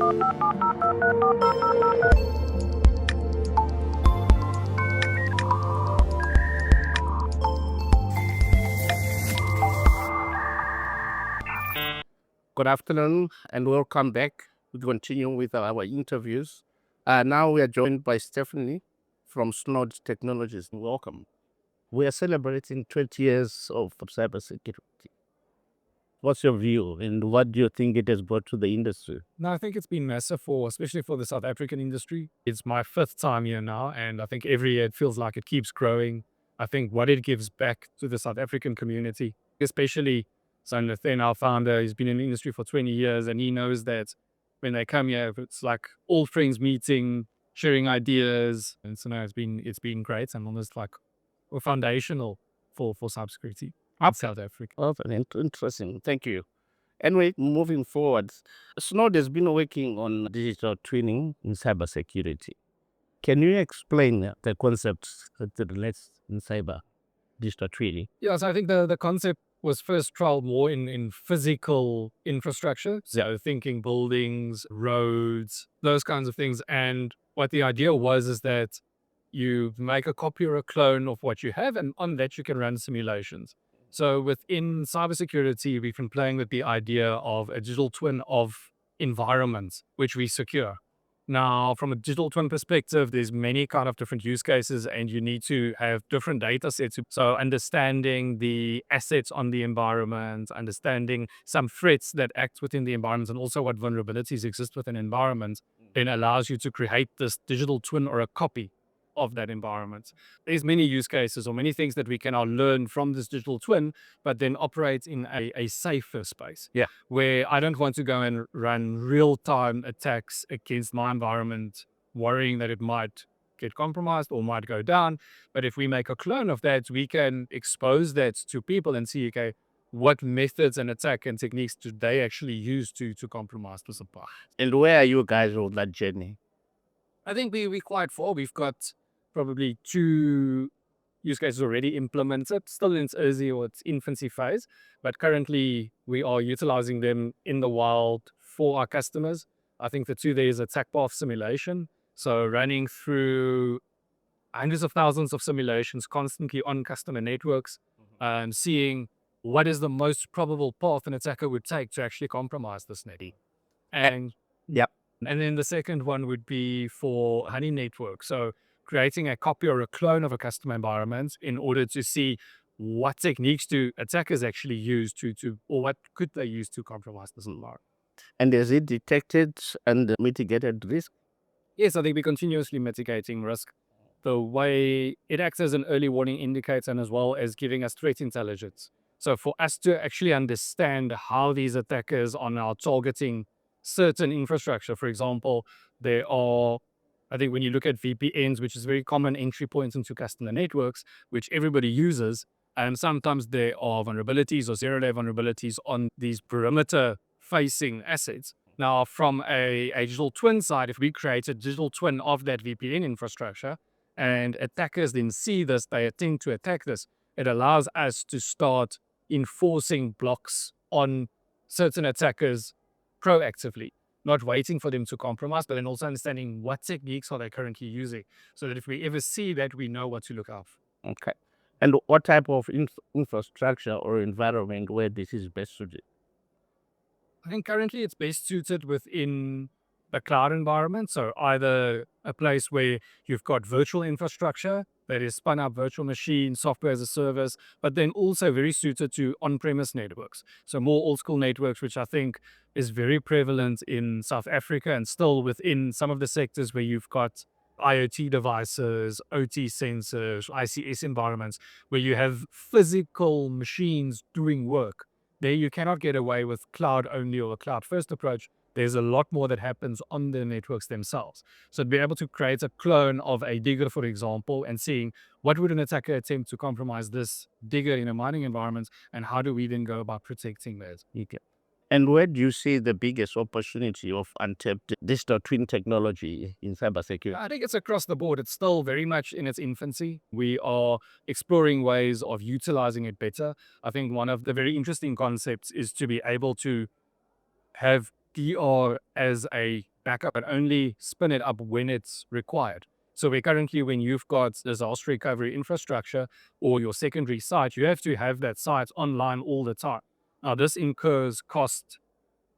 Good afternoon and welcome back. We continue with our interviews. Now we are joined by Stephanie from Snode Technologies. Welcome. We are celebrating 20 years of cybersecurity. What's your view and what do you think it has brought to the industry? No, I think it's been massive especially for the South African industry. It's my 5th time here now, and I think every year it feels like it keeps growing. I think what it gives back to the South African community, especially Stephan, our founder, he's been in the industry for 20 years, and he knows that when they come here, it's like old friends meeting, sharing ideas, and so now it's been great and almost like foundational for cybersecurity in South Africa. Oh, interesting. Thank you. Anyway, moving forward, Snode has been working on digital twinning in cybersecurity. Can you explain the concepts that relates in cyber digital twinning? Yeah, so I think the concept was first trialed more in physical infrastructure. So thinking buildings, roads, those kinds of things. And what the idea was is that you make a copy or a clone of what you have, and on that you can run simulations. So within cybersecurity, we've been playing with the idea of a digital twin of environments, which we secure. Now, from a digital twin perspective, there's many kind of different use cases and you need to have different data sets. So understanding the assets on the environment, understanding some threats that act within the environment, and also what vulnerabilities exist within an environment, then allows you to create this digital twin or a copy of that environment. There's many use cases or many things that we can now learn from this digital twin, but then operate in a safer space. Yeah. Where I don't want to go and run real-time attacks against my environment, worrying that it might get compromised or might go down. But if we make a clone of that, we can expose that to people and see, okay, what methods and attack and techniques do they actually use to compromise the supply. And where are you guys on that journey? I think we're quite far. We've got probably 2 use cases already implemented, still in its early or its infancy phase, but currently we are utilizing them in the wild for our customers. I think the 2 there is attack path simulation. So running through hundreds of thousands of simulations constantly on customer networks, seeing what is the most probable path an attacker would take to actually compromise this network. And Yep. And then the second one would be for honey network. So creating a copy or a clone of a customer environment in order to see what techniques do attackers actually use or what could they use to compromise this environment. And is it detected and mitigated risk? Yes, I think we're continuously mitigating risk. The way it acts as an early warning indicator and as well as giving us threat intelligence. So for us to actually understand how these attackers are now targeting certain infrastructure, for example, there are, I think when you look at VPNs, which is very common entry points into customer networks, which everybody uses, and sometimes there are vulnerabilities or zero-day vulnerabilities on these perimeter-facing assets. Now, from a digital twin side, if we create a digital twin of that VPN infrastructure and attackers then see this, they attempt to attack this, it allows us to start enforcing blocks on certain attackers proactively, not waiting for them to compromise, but then also understanding what techniques are they currently using, so that if we ever see that, we know what to look out for. Okay. And what type of infrastructure or environment where this is best suited? I think currently it's best suited within the cloud environment. So either a place where you've got virtual infrastructure that is spun up virtual machines, software as a service, but then also very suited to on-premise networks. So more old school networks, which I think is very prevalent in South Africa and still within some of the sectors where you've got IoT devices, OT sensors, ICS environments, where you have physical machines doing work. There you cannot get away with cloud only or a cloud first approach. There's a lot more that happens on the networks themselves. So to be able to create a clone of a digger, for example, and seeing what would an attacker attempt to compromise this digger in a mining environment, and how do we then go about protecting that? Okay. And where do you see the biggest opportunity of untapped digital twin technology in cybersecurity? I think it's across the board. It's still very much in its infancy. We are exploring ways of utilizing it better. I think one of the very interesting concepts is to be able to have DR as a backup and only spin it up when it's required. So we currently, when you've got disaster recovery infrastructure or your secondary site, you have to have that site online all the time. Now, this incurs cost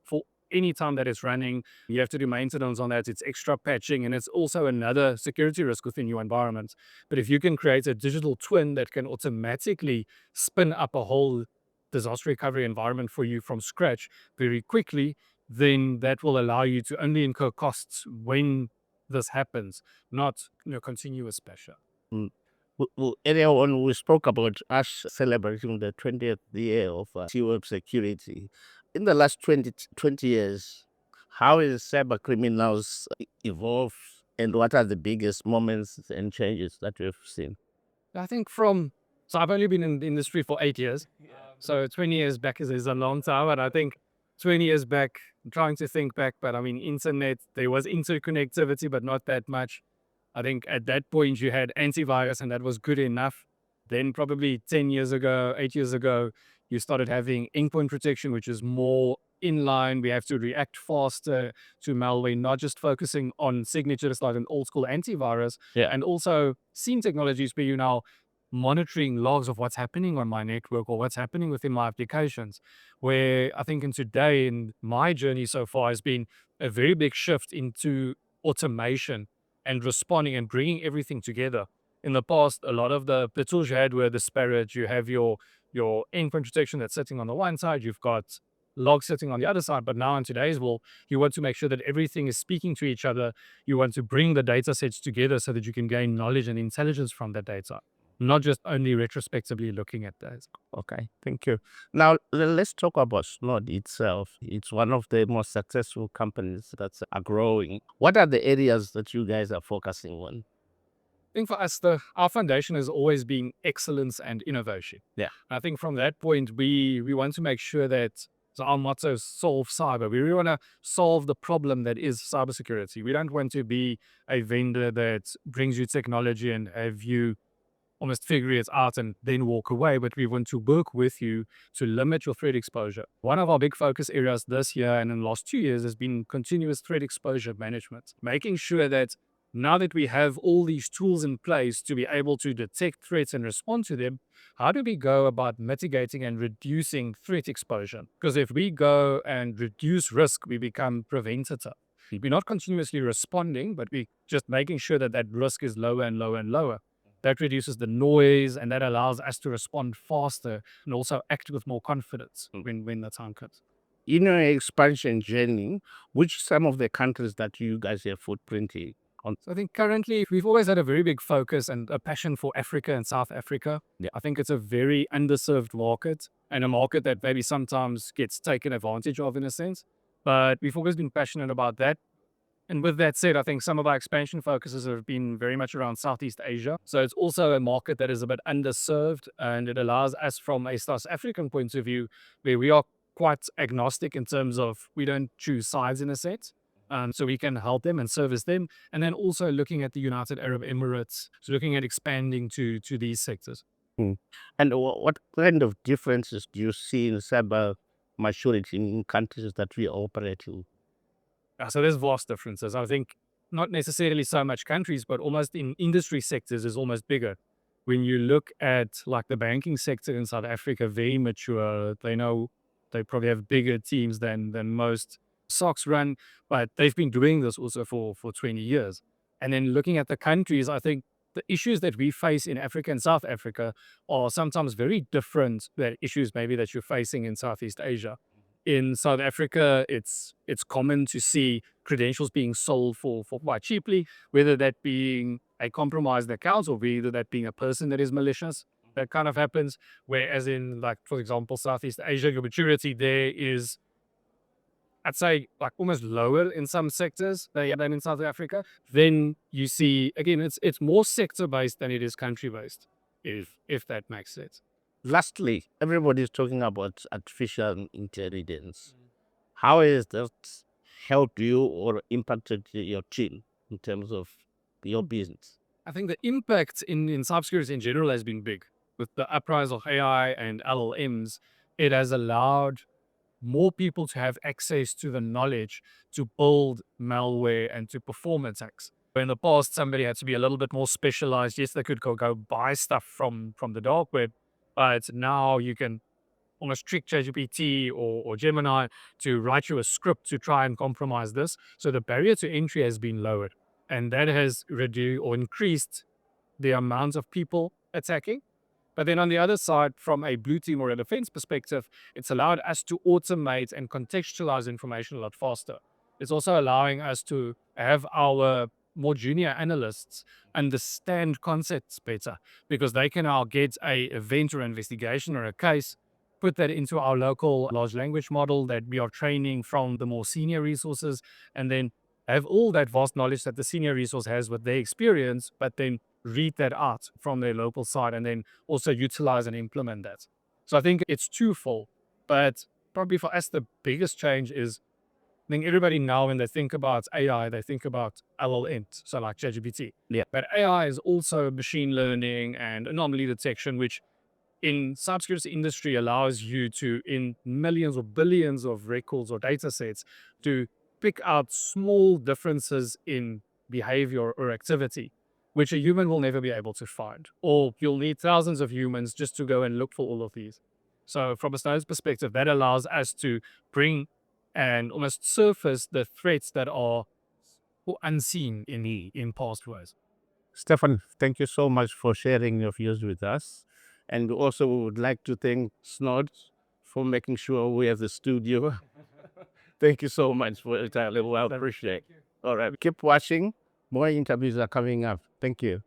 for any time that it's running. You have to do maintenance on that. It's extra patching, and it's also another security risk within your environment. But if you can create a digital twin that can automatically spin up a whole disaster recovery environment for you from scratch very quickly, then that will allow you to only incur costs when this happens, not continuous pressure. Mm. Earlier on, we spoke about us celebrating the 20th year of ITWeb Security. In the last 20 years, how is cyber criminals evolved, and what are the biggest moments and changes that we've seen? I think so I've only been in the industry for 8 years. So 20 years back is a long time. And I think 20 years back, I'm trying to think back, but I mean, internet, there was interconnectivity, but not that much. I think at that point you had antivirus and that was good enough. Then probably 10 years ago, 8 years ago, you started having endpoint protection, which is more in line. We have to react faster to malware, not just focusing on signatures like an old school antivirus, Yeah. and also seeing technologies where you now monitoring logs of what's happening on my network or what's happening within my applications. Where I think in today, in my journey so far, has been a very big shift into automation and responding and bringing everything together. In the past, a lot of the tools you had were disparate. You have your endpoint protection that's sitting on the one side, you've got logs sitting on the other side. But now in today's world, you want to make sure that everything is speaking to each other. You want to bring the data sets together so that you can gain knowledge and intelligence from that data, not just only retrospectively looking at that. Okay, thank you. Now, let's talk about Snode itself. It's one of the most successful companies that are growing. What are the areas that you guys are focusing on? I think for us, our foundation has always been excellence and innovation. Yeah. I think from that point, we want to make sure that, so our motto is solve cyber. We really want to solve the problem that is cybersecurity. We don't want to be a vendor that brings you technology and have you almost figure it out and then walk away, but we want to work with you to limit your threat exposure. One of our big focus areas this year and in the last 2 years has been continuous threat exposure management, making sure that now that we have all these tools in place to be able to detect threats and respond to them, how do we go about mitigating and reducing threat exposure? Because if we go and reduce risk, we become preventative. We're not continuously responding, but we're just making sure that that risk is lower and lower and lower. That reduces the noise and that allows us to respond faster and also act with more confidence when the time comes. In your expansion journey, which some of the countries that you guys have footprinting on? So I think currently we've always had a very big focus and a passion for Africa and South Africa. Yeah. I think it's a very underserved market and a market that maybe sometimes gets taken advantage of in a sense. But we've always been passionate about that. And with that said, I think some of our expansion focuses have been very much around Southeast Asia. So it's also a market that is a bit underserved, and it allows us from a South African point of view, where we are quite agnostic in terms of we don't choose sides in a sense. So we can help them and service them. And then also looking at the United Arab Emirates, so looking at expanding to these sectors. Hmm. And what kind of differences do you see in cyber maturity in countries that we operate in? So there's vast differences. I think not necessarily so much countries, but almost in industry sectors is almost bigger. When you look at like the banking sector in South Africa, very mature. They know they probably have bigger teams than most SOCs run, but they've been doing this also for 20 years. And then looking at the countries, I think the issues that we face in Africa and South Africa are sometimes very different than issues maybe that you're facing in Southeast Asia. In South Africa, it's common to see credentials being sold for quite cheaply, whether that being a compromised account or whether that being a person that is malicious. That kind of happens. Whereas in, like, for example, Southeast Asia, your maturity there is, I'd say, like almost lower in some sectors than in South Africa. Then you see, again, it's more sector based than it is country based, if that makes sense. Lastly, everybody is talking about artificial intelligence. How has that helped you or impacted your team in terms of your business? I think the impact in cybersecurity in general has been big. With the uprise of AI and LLMs, it has allowed more people to have access to the knowledge to build malware and to perform attacks. In the past, somebody had to be a little bit more specialized. Yes, they could go buy stuff from the dark web, but now you can almost trick ChatGPT or Gemini to write you a script to try and compromise this. So the barrier to entry has been lowered, and that has reduced or increased the amount of people attacking. But then on the other side, from a blue team or a defense perspective, it's allowed us to automate and contextualize information a lot faster. It's also allowing us to have our more junior analysts understand concepts better because they can now get a event or investigation or a case, put that into our local large language model that we are training from the more senior resources, and then have all that vast knowledge that the senior resource has with their experience, but then read that out from their local side and then also utilize and implement that. So I think it's twofold, but probably for us, the biggest change is I think everybody now, when they think about AI, they think about LLMs, so like ChatGPT. Yeah. But AI is also machine learning and anomaly detection, which in cybersecurity industry allows you to, in millions or billions of records or data sets, to pick out small differences in behavior or activity, which a human will never be able to find. Or you'll need thousands of humans just to go and look for all of these. So from a Snode's perspective, that allows us to bring and almost surface the threats that are unseen in past ways. Stefan, thank you so much for sharing your views with us. And we also would like to thank Snod for making sure we have the studio. Thank you so much for your time. Well, appreciate it. All right. Keep watching. More interviews are coming up. Thank you.